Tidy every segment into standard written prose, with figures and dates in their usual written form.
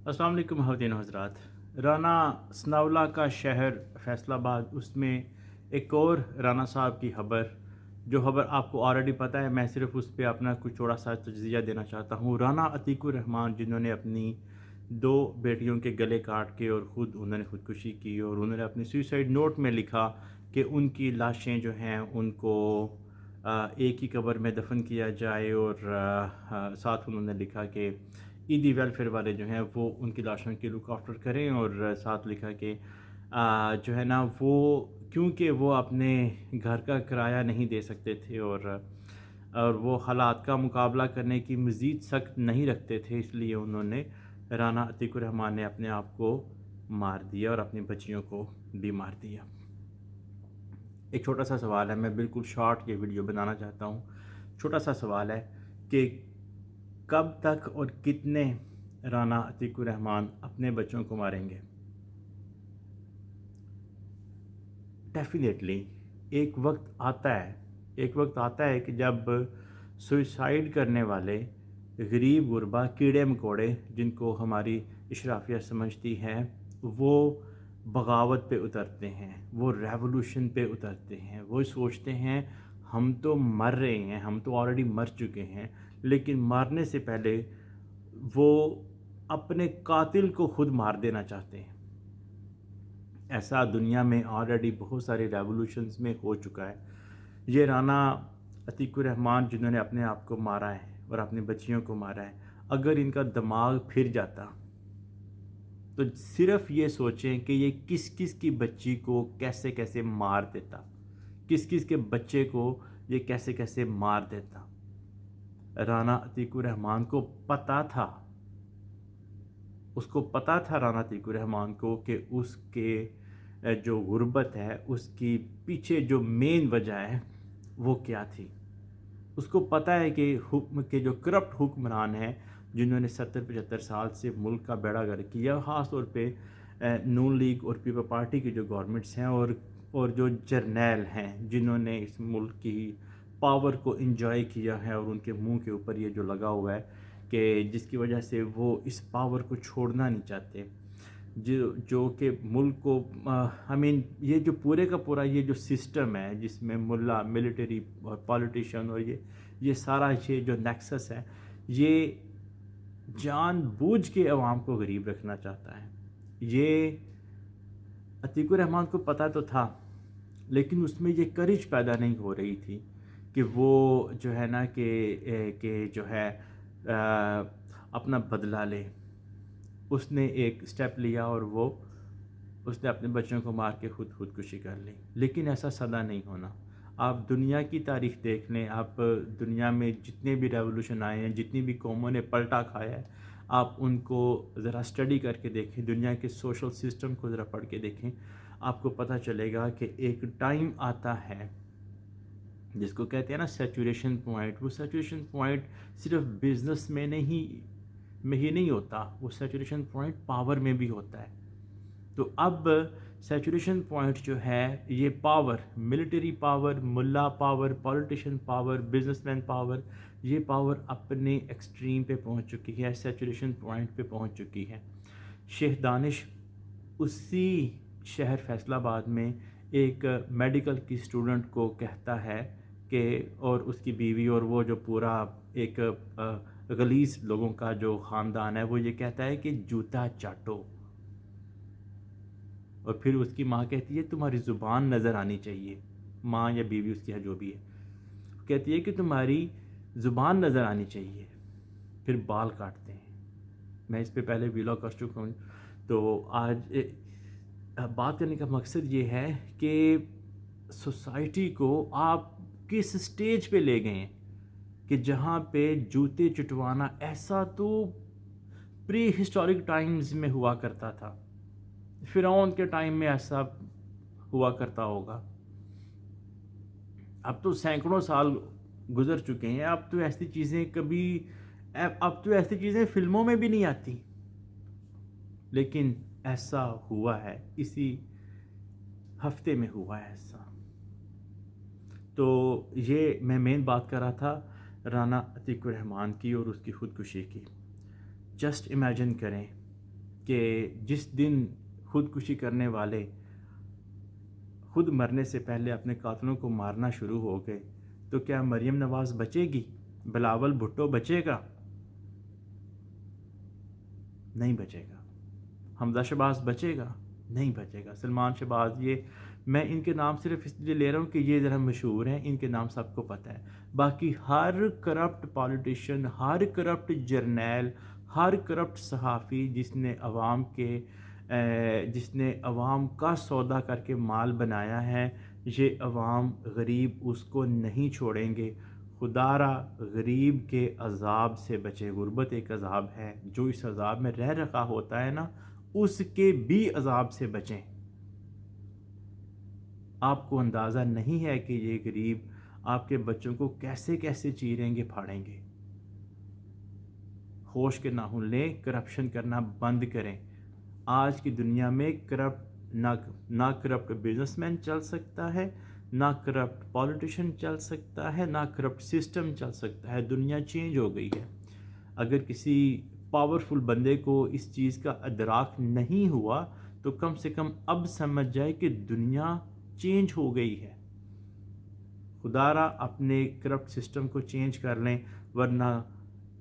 अस्सलाम वालेकुम ख़वातीन व हज़रात। राना सनाउल्लाह का शहर फैसलाबाद, उसमें एक और राना साहब की खबर, जो खबर आपको ऑलरेडी पता है, मैं सिर्फ उस पे अपना कुछ थोड़ा सा तजिया देना चाहता हूँ। राना अतीकुर रहमान, जिन्होंने अपनी 2 बेटियों के गले काट के और ख़ुद उन्होंने ख़ुदकुशी की, और उन्होंने अपने सुसाइड नोट में लिखा कि उनकी लाशें जो हैं उनको एक ही कब्र में दफन किया जाए, और साथ उन्होंने लिखा कि ईदी वेलफेयर वाले जो हैं वो उनकी लाशों की लुक आफ्टर करें, और साथ लिखा कि जो है ना वो, क्योंकि वो अपने घर का किराया नहीं दे सकते थे, और वो हालात का मुकाबला करने की मज़ीद सख्त नहीं रखते थे, इसलिए उन्होंने, राना अतीकुर रहमान ने अपने आप को मार दिया और अपनी बच्चियों को भी मार दिया। एक छोटा सा सवाल है, मैं बिल्कुल शॉर्ट ये वीडियो बनाना चाहता हूँ। छोटा सा सवाल है कि कब तक और कितने राना अतीकुर रहमान अपने बच्चों को मारेंगे? डेफिनेटली एक वक्त आता है कि जब सुसाइड करने वाले गरीब गुरबा कीड़े मकोड़े, जिनको हमारी इशराफिया समझती है, वो बगावत पे उतरते हैं, वो रेवोल्यूशन पे उतरते हैं। वो सोचते हैं हम तो मर रहे हैं, हम तो ऑलरेडी मर चुके हैं, लेकिन मारने से पहले वो अपने कातिल को खुद मार देना चाहते हैं। ऐसा दुनिया में ऑलरेडी बहुत सारे रेवोल्यूशंस में हो चुका है। ये राना अतीकुर रहमान, जिन्होंने अपने आप को मारा है और अपनी बच्चियों को मारा है, अगर इनका दिमाग फिर जाता तो सिर्फ ये सोचें कि ये किस किस की बच्ची को कैसे कैसे मार देता, किस किस के बच्चे को ये कैसे कैसे मार देता। राना अतीकुर रहमान को पता था, उसको पता था राना अतीकुर रहमान को कि उसके जो गुर्बत है, उसकी पीछे जो मेन वजह है वो क्या थी। उसको पता है कि हुक्म के जो करप्ट हुक्मरान हैं, जिन्होंने 70-75 साल से मुल्क का बेड़ा गर्क किया, ख़ास तौर पे नून लीग और पीपल पार्टी की जो गवर्नमेंट्स हैं, और जो जर्नैल हैं, जिन्होंने इस मुल्क की पावर को इंजॉय किया है, और उनके मुंह के ऊपर ये जो लगा हुआ है कि जिसकी वजह से वो इस पावर को छोड़ना नहीं चाहते, जो कि मुल्क को ये जो पूरे का पूरा ये जो सिस्टम है, जिसमें मुल्ला, मिलिट्री और पॉलिटिशियन, और ये सारा ये जो नेक्सस है, ये जानबूझ के अवाम को गरीब रखना चाहता है। ये अतीकुर रहमान को पता तो था, लेकिन उसमें ये करेज पैदा नहीं हो रही थी कि वो जो है ना कि जो है अपना बदला ले। उसने एक स्टेप लिया और उसने अपने बच्चों को मार के खुदकुशी कर ली। लेकिन ऐसा सदा नहीं होना। आप दुनिया की तारीख़ देख लें, आप दुनिया में जितने भी रेवोल्यूशन आए हैं, जितनी भी कौमों ने पलटा खाया है, आप उनको ज़रा स्टडी करके देखें, दुनिया के सोशल सिस्टम को ज़रा पढ़ के देखें, आपको पता चलेगा कि एक टाइम आता है जिसको कहते हैं ना सैचुरेशन पॉइंट। वो सैचुरेशन पॉइंट सिर्फ बिज़नेस में ही नहीं होता, वो सैचुरेशन पॉइंट पावर में भी होता है। तो अब सैचुरेशन पॉइंट जो है, ये पावर, मिलिट्री पावर, मुल्ला power, politician power, businessman power, ये पावर अपने एक्सट्रीम पे पहुंच चुकी है, सैचुरेशन पॉइंट पे पहुंच चुकी है। शेख दानिश उसी शहर फैसलाबाद में एक मेडिकल की स्टूडेंट को कहता है कि, और उसकी बीवी और वो जो पूरा एक गलीस लोगों का जो ख़ानदान है, वो ये कहता है कि जूता चाटो। और फिर उसकी माँ कहती है तुम्हारी ज़ुबान नज़र आनी चाहिए, माँ या बीवी उसकी है जो भी है, कहती है कि तुम्हारी ज़ुबान नज़र आनी चाहिए। फिर बाल काटते हैं। मैं इस पे पहले व्लॉग कर चुका हूँ। तो आज बात करने का मकसद ये है कि सोसाइटी को आप किस स्टेज पे ले गए हैं कि जहाँ पे जूते चुटवाना, ऐसा तो प्री हिस्टोरिक टाइम्स में हुआ करता था, फिरौन के टाइम में ऐसा हुआ करता होगा। अब तो सैकड़ों साल गुजर चुके हैं, अब तो ऐसी चीज़ें फिल्मों में भी नहीं आती, लेकिन ऐसा हुआ है, इसी हफ्ते में हुआ है ऐसा। तो ये मैं मेन बात कर रहा था राना अतीकुर रहमान की और उसकी ख़ुदकुशी की। जस्ट इमेजिन करें کہ جس دن خودکشی کرنے والے خود مرنے سے پہلے اپنے قاتلوں کو مارنا شروع ہو گئے، تو کیا مریم نواز بچے گی؟ بلاول بھٹو بچے گا؟ نہیں بچے گا۔ حمزہ شہباز بچے گا؟ نہیں بچے گا۔ سلمان شہباز، یہ میں ان کے نام صرف اس لیے لے رہا ہوں کہ یہ ذرا مشہور ہیں، ان کے نام سب کو پتہ ہے۔ باقی ہر کرپٹ پالیٹیشین، ہر کرپٹ جرنیل، ہر کرپٹ صحافی جس نے عوام کا سودا کر کے مال بنایا ہے، یہ عوام غریب اس کو نہیں چھوڑیں گے۔ خدا را غریب کے عذاب سے بچے۔ غربت ایک عذاب ہے، جو اس عذاب میں رہ رکھا ہوتا ہے نا، اس کے بھی عذاب سے بچیں۔ آپ کو اندازہ نہیں ہے کہ یہ غریب آپ کے بچوں کو کیسے کیسے چیریں گے، پھاڑیں گے۔ ہوش کے ناخن لیں، کرپشن کرنا بند کریں۔ آج کی دنیا میں نہ کرپٹ بزنس مین چل سکتا ہے، نہ کرپٹ پولیٹیشین چل سکتا ہے، نہ کرپٹ سسٹم چل سکتا ہے۔ دنیا چینج ہو گئی ہے۔ اگر کسی پاورفل بندے کو اس چیز کا ادراک نہیں ہوا تو کم سے کم اب سمجھ جائے کہ دنیا چینج ہو گئی ہے۔ خدا را اپنے کرپٹ سسٹم کو چینج کر لیں، ورنہ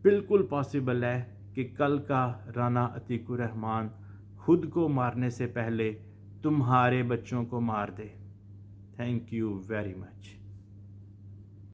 بالکل پاسبل ہے کہ کل کا رانا عتیق الرحمان خود کو مارنے سے پہلے تمہارے بچوں کو مار دے۔ Thank you very much.